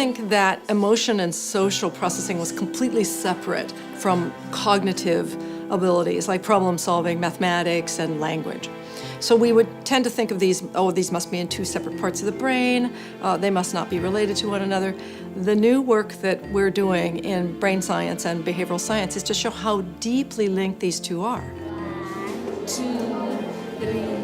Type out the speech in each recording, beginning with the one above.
think that emotion and social processing was completely separate from cognitive abilities like problem solving, mathematics, and language. So we would tend to think of these, oh, these must be in two separate parts of the brain, they must not be related to one another. The new work that we're doing in brain science and behavioral science is to show how deeply linked these two are. 1, 2, 3, 4.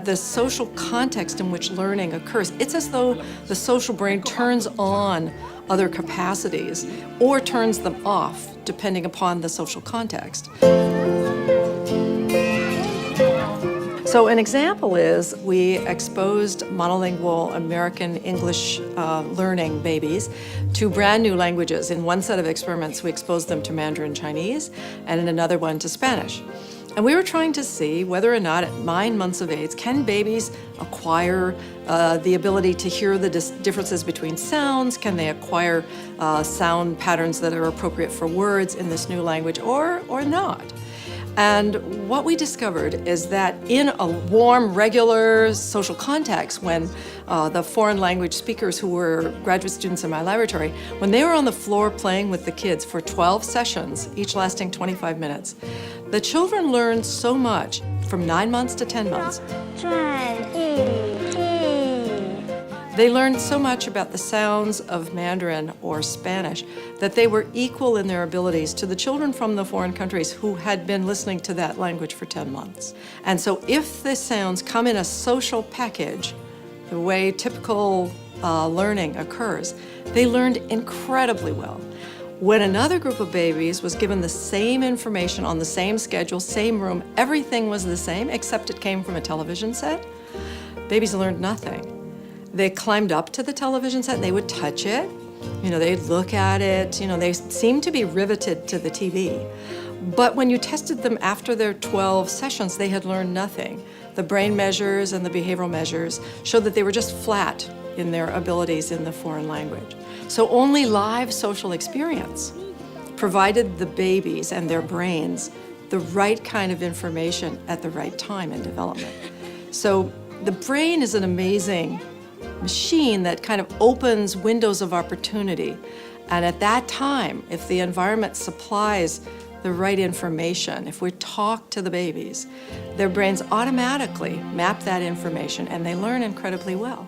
The social context in which learning occurs, it's as though the social brain turns on other capacities or turns them off, depending upon the social context. So an example is we exposed monolingual American English learning babies to brand new languages. In one set of experiments, we exposed them to Mandarin Chinese, and in another one to Spanish. And we were trying to see whether or not at 9 months of age, can babies acquire the ability to hear the differences between sounds? Can they acquire sound patterns that are appropriate for words in this new language or not? And what we discovered is that in a warm, regular social context, when the foreign language speakers who were graduate students in my laboratory, when they were on the floor playing with the kids for 12 sessions, each lasting 25 minutes, the children learned so much from 9 months to 10 months. 转一记。 They learned so much about the sounds of Mandarin or Spanish that they were equal in their abilities to the children from the foreign countries who had been listening to that language for 10 months. And so if the sounds come in a social package, the way typical learning occurs, they learned incredibly well. When another group of babies was given the same information on the same schedule, same room, everything was the same except it came from a television set, babies learned nothing. They climbed up to the television set and they would touch it, they'd look at it, they seemed to be riveted to the TV. But when you tested them after their 12 sessions, they had learned nothing. The brain measures and the behavioral measures showed that they were just flat in their abilities in the foreign language. So only live social experience provided the babies and their brains the right kind of information at the right time in development. So the brain is an amazing machine that kind of opens windows of opportunity. And at that time, if the environment supplies the right information, if we talk to the babies, their brains automatically map that information and they learn incredibly well.